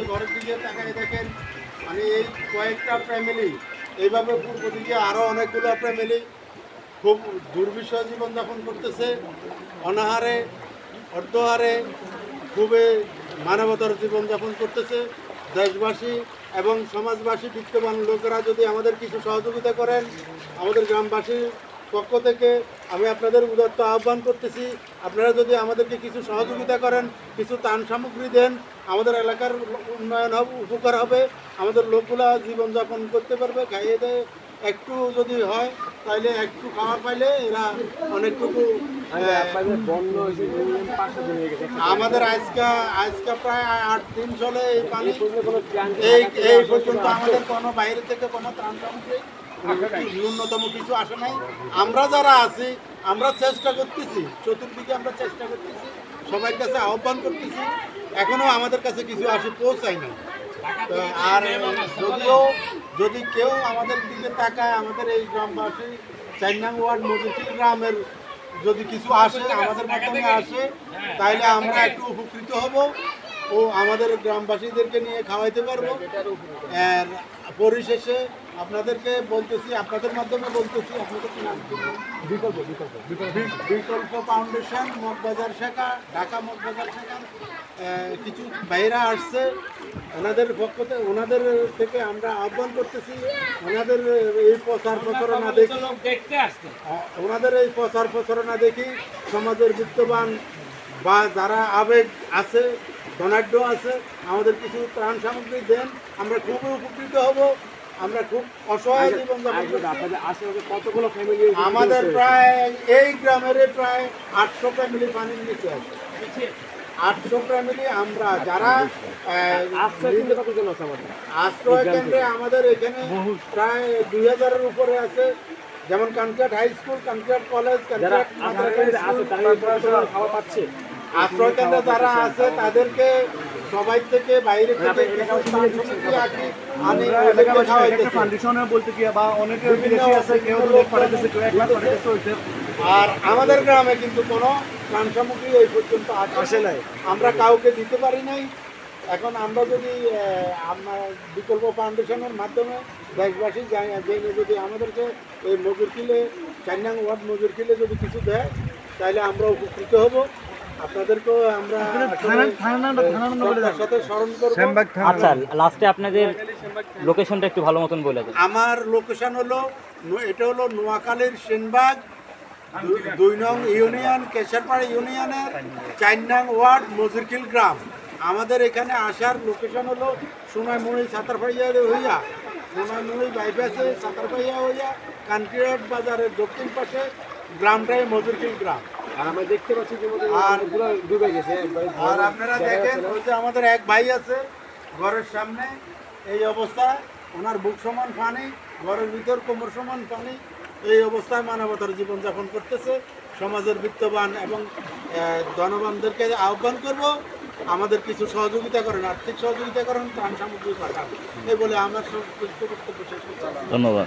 যদি ঘরের দিকে তাকায় দেখেন, মানে এই কয়েকটা ফ্যামিলি, এইভাবে পূর্ব দিকে আরও অনেকগুলো ফ্যামিলি খুব দুর্বিষহ জীবনযাপন করতেছে, অনাহারে অর্ধহারে খুবই মানবতার জীবনযাপন করতেছে। দেশবাসী এবং সমাজবাসী বিত্তবান লোকেরা যদি আমাদের কিছু সহযোগিতা করেন, আমাদের গ্রামবাসীর পক্ষ থেকে আমি আপনাদের উদাত্ত আহ্বান করতেছি, আপনারা যদি আমাদেরকে কিছু সহযোগিতা করেন, কিছু ত্রাণ সামগ্রী দেন, আমাদের এলাকার উন্নয়ন হবে, উপকার হবে, আমাদের লোকগুলা জীবনযাপন করতে পারবে। খাইয়ে দেয় একটু যদি হয় তাহলে একটু খাওয়া পাইলে এরা অনেকটুকু আমাদের আজকে প্রায় 8 দিন চলে এই পানি। এই পর্যন্ত আমাদের কোনো বাইরে থেকে কোনো ত্রাণ সামগ্রী ন্যূনতম কিছু আসে নাই। আমরা যারা আছি আমরা চেষ্টা করতেছি, চতুর্দিকে আমরা চেষ্টা করতেছি, সবার কাছে আহ্বান করতেছি, এখনও আমাদের কাছে কিছু পৌঁছায় নাই। আর যদিও যদি কেউ আমাদের দিকে তাকায়, আমাদের এই গ্রামবাসী 4 নং ওয়ার্ড মজুরকিল গ্রামের যদি কিছু আসে, আমাদের মাধ্যমে আসে, তাইলে আমরা একটু উপকৃত হব ও আমাদের গ্রামবাসীদেরকে নিয়ে খাওয়াইতে পারবো। আর পরিশেষে আপনাদেরকে বলতেছি, আপনাদের মাধ্যমে বলতেছি, আপনাদের বিকল্প ফাউন্ডেশন মগবাজার শাখা, ঢাকা মগবাজার শাখার কিছু ভাইরা আসছে, ওনাদের থেকে আমরা আহ্বান করতেছি, ওনাদের এই প্রচার প্রচারণা দেখি, ওনাদের এই প্রচার প্রচারণা দেখি সমাজের বিত্তবান বা যারা আবেগ আছে, ধনাঢ্য আছে, আমাদের কিছু ত্রাণ সামগ্রী দেন, আমরা খুবই উপকৃত হব। আমরা খুব অসহায় জীবনযাপন কতগুলো ফ্যামিলি আমাদের প্রায় এই গ্রামের প্রায় 800 ফ্যামিলি পানির নিচে আছে। 800 ফ্যামিলি আমরা যারা আশ্রয় কেন্দ্রে আমাদের এখানে প্রায় 2000-এর উপরে আছে। যেমন কানকাট হাই স্কুল, কানকাট কলেজ, আশ্রয় কেন্দ্রে যারা আছে তাদেরকে সবাই থেকে বাইরে থেকে আর আমাদের গ্রামে কিন্তু কোনো ত্রাণ সামগ্রী এই পর্যন্ত আসে নাই, আমরা কাউকে দিতে পারি নাই। এখন আমরা যদি বিকল্প ফাউন্ডেশনের মাধ্যমে দেশবাসী জেনে যদি আমাদেরকে এই মজুরকিলে 4 নং ওয়ার্ড মজুরকিলে যদি কিছু দেয় তাহলে আমরা উপকৃত হব। আপনাদেরকেও আমরা সাথে স্মরণ করব। আচ্ছা, লাস্টে আপনাদের লোকেশনটা একটু ভালো মতন বলে দেন। আমার লোকেশন হলো, এটা হলো নোয়াখালীর সেনবাগ 2 নং ইউনিয়ন, কেশরপাড়া ইউনিয়নের 4 নং ওয়ার্ড মজুরকিল গ্রাম। আমাদের এখানে আসার লোকেশন হলো সোনাইমুড়ি সাতারপাইয়া হইয়া, সোনাইমুড়ি বাইপাসে সাতারপাইয়া হইয়া কানকিরট বাজারের দক্ষিণ পাশে গ্রামটাই মজুরকিল গ্রাম। আর আমরা দেখতে পাচ্ছি ডুবে গেছে। আর আপনারা দেখেন ওই যে আমাদের এক ভাই আছে ঘরের সামনে, এই অবস্থা, ওনার বুক সমান পানি, ঘরের ভিতর কোমর সমান পানি, এই অবস্থায় মানবতার জীবনযাপন করতেছে। সমাজের বিত্তবান এবং ধনবানদেরকে আহ্বান করব আমাদের কিছু সহযোগিতা করেন, আর্থিক সহযোগিতা করেন, ত্রাণ সামগ্রী পাঠান, এই বলে আমার বক্তব্য শেষ করছি। ধন্যবাদ।